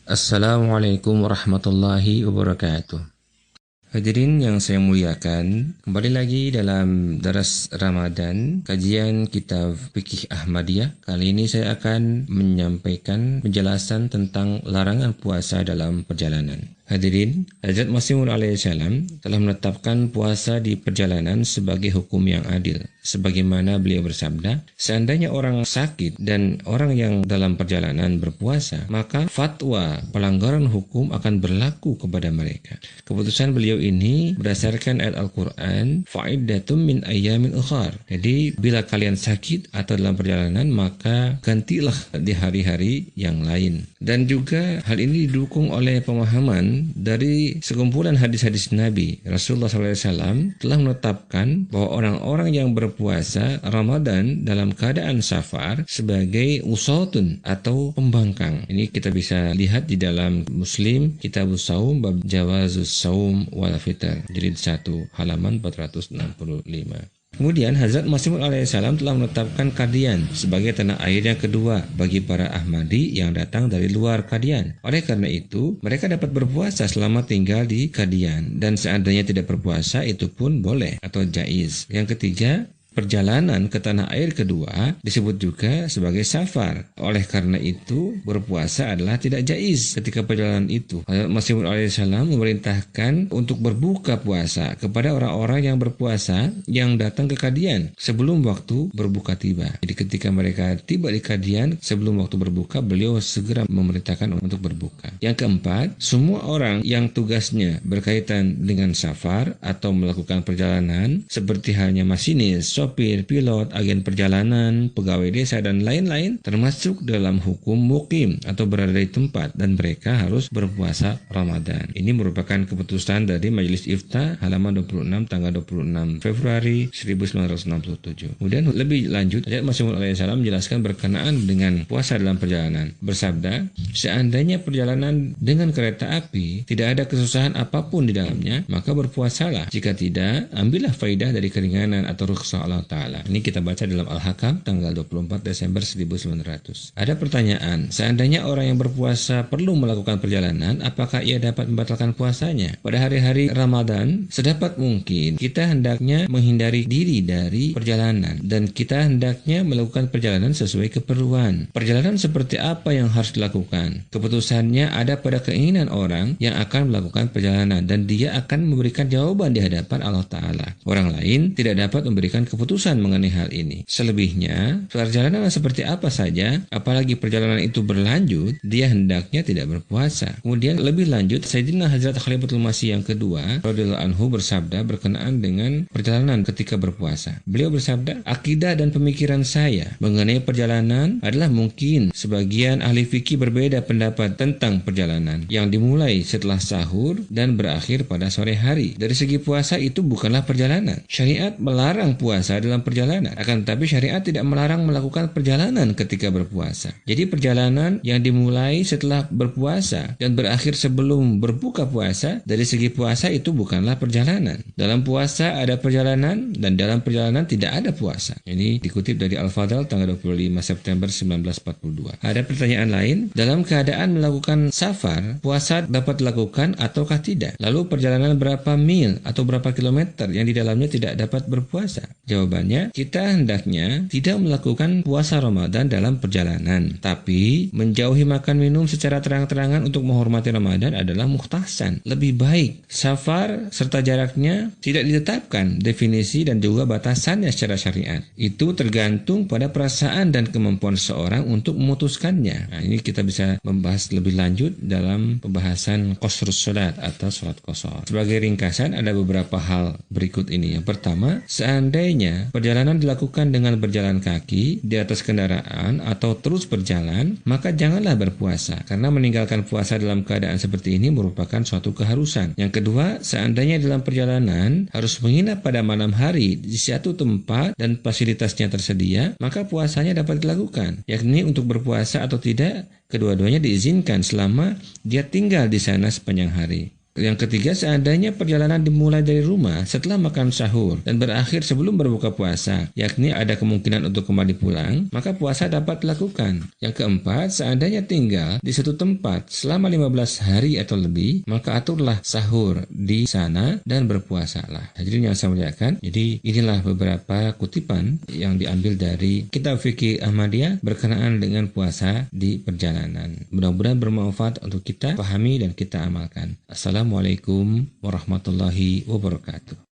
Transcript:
Assalamualaikum warahmatullahi wabarakatuh. Hadirin yang saya muliakan, kembali lagi dalam daras Ramadan, kajian kitab Fikih Ahmadiyah. Kali ini saya akan menyampaikan penjelasan tentang larangan puasa dalam perjalanan. Hadirin, Hazrat Masih Maud alaihissalam telah menetapkan puasa di perjalanan sebagai hukum yang adil. Sebagaimana beliau bersabda, seandainya orang sakit dan orang yang dalam perjalanan berpuasa, maka fatwa pelanggaran hukum akan berlaku kepada mereka. Keputusan beliau ini berdasarkan ayat Al-Quran, fa'iddatum min ayyamin ukhar. Jadi, bila kalian sakit atau dalam perjalanan, maka gantilah di hari-hari yang lain. Dan juga hal ini didukung oleh pemahaman dari sekumpulan hadis-hadis Nabi. Rasulullah SAW telah menetapkan bahwa orang-orang yang berpuasa Ramadan dalam keadaan safar sebagai usatun atau pembangkang. Ini kita bisa lihat di dalam Muslim, Kitabus Shaum, bab Jawazus Shaum wal Fitr, jilid 1, halaman 465. Kemudian Hazrat Masih Maud alaihissalam telah menetapkan Qadian sebagai tanah air yang kedua bagi para Ahmadi yang datang dari luar Qadian. Oleh karena itu, mereka dapat berpuasa selama tinggal di Qadian, dan seandainya tidak berpuasa itu pun boleh atau jaiz. Yang ketiga, perjalanan ke tanah air kedua disebut juga sebagai safar. Oleh karena itu, berpuasa adalah tidak jaiz ketika perjalanan itu. Hazrat Masih Maud alaihissalam memerintahkan untuk berbuka puasa kepada orang-orang yang berpuasa yang datang ke Qadian sebelum waktu berbuka tiba. Jadi ketika mereka tiba di Qadian sebelum waktu berbuka, beliau segera memerintahkan untuk berbuka. Yang keempat, semua orang yang tugasnya berkaitan dengan safar atau melakukan perjalanan seperti halnya masinis, sopir, pilot, agen perjalanan, pegawai desa, dan lain-lain termasuk dalam hukum mukim atau berada di tempat, dan mereka harus berpuasa Ramadan. Ini merupakan keputusan dari Majelis Ifta halaman 26 tanggal 26 Februari 1967. Kemudian lebih lanjut, Hazrat Masih Maud alaihissalam menjelaskan berkenaan dengan puasa dalam perjalanan. Bersabda, seandainya perjalanan dengan kereta api tidak ada kesusahan apapun di dalamnya, maka berpuasalah. Jika tidak, ambillah faidah dari keringanan atau rukhsah Allah Ta'ala. Ini kita baca dalam Al-Hakam tanggal 24 Desember 1900. Ada pertanyaan, seandainya orang yang berpuasa perlu melakukan perjalanan, apakah ia dapat membatalkan puasanya? Pada hari-hari Ramadan, sedapat mungkin kita hendaknya menghindari diri dari perjalanan, dan kita hendaknya melakukan perjalanan sesuai keperluan. Perjalanan seperti apa yang harus dilakukan? Keputusannya ada pada keinginan orang yang akan melakukan perjalanan, dan dia akan memberikan jawaban di hadapan Allah Ta'ala. Orang lain tidak dapat memberikan keputusan mengenai hal ini. Selebihnya, perjalanan seperti apa saja, apalagi perjalanan itu berlanjut, dia hendaknya tidak berpuasa. Kemudian lebih lanjut, Sayyidina Hazrat Khalifatul Masih yang kedua radhiyallahu anhu bersabda berkenaan dengan perjalanan ketika berpuasa. Beliau bersabda, akidah dan pemikiran saya mengenai perjalanan adalah mungkin sebagian ahli fikih berbeda pendapat tentang perjalanan yang dimulai setelah sahur dan berakhir pada sore hari. Dari segi puasa itu bukanlah perjalanan. Syariat melarang puasa dalam perjalanan, akan tetapi syariat tidak melarang melakukan perjalanan ketika berpuasa. Jadi perjalanan yang dimulai setelah berpuasa dan berakhir sebelum berbuka puasa, dari segi puasa itu bukanlah perjalanan. Dalam puasa ada perjalanan, dan dalam perjalanan tidak ada puasa. Ini dikutip dari Al-Fadl tanggal 25 September 1942. Ada pertanyaan lain, dalam keadaan melakukan safar, puasa dapat dilakukan ataukah tidak? Lalu perjalanan berapa mil atau berapa kilometer yang di dalamnya tidak dapat berpuasa? Jawabannya, kita hendaknya tidak melakukan puasa Ramadan dalam perjalanan, tapi menjauhi makan minum secara terang-terangan untuk menghormati Ramadan adalah mukhtasan. Lebih baik safar serta jaraknya tidak ditetapkan definisi dan juga batasannya secara syariat. Itu tergantung pada perasaan dan kemampuan seseorang untuk memutuskannya. Nah, ini kita bisa membahas lebih lanjut dalam pembahasan qasrus salat atau salat qasar. Sebagai ringkasan, ada beberapa hal berikut ini. Yang pertama, seandainya perjalanan dilakukan dengan berjalan kaki di atas kendaraan atau terus berjalan, maka janganlah berpuasa, karena meninggalkan puasa dalam keadaan seperti ini merupakan suatu keharusan. Yang kedua, seandainya dalam perjalanan harus menginap pada malam hari di suatu tempat dan fasilitasnya tersedia, maka puasanya dapat dilakukan, yakni untuk berpuasa atau tidak, kedua-duanya diizinkan selama dia tinggal di sana sepanjang hari. Yang ketiga, seandainya perjalanan dimulai dari rumah setelah makan sahur dan berakhir sebelum berbuka puasa, yakni ada kemungkinan untuk kembali pulang, maka puasa dapat dilakukan. Yang keempat, seandainya tinggal di suatu tempat selama 15 hari atau lebih, maka aturlah sahur di sana dan berpuasalah. Hadirin yang saya muliakan, jadi inilah beberapa kutipan yang diambil dari Kitab Fikih Ahmadiyah berkenaan dengan puasa di perjalanan. Mudah-mudahan bermanfaat untuk kita pahami dan kita amalkan. Assalamualaikum warahmatullahi wabarakatuh.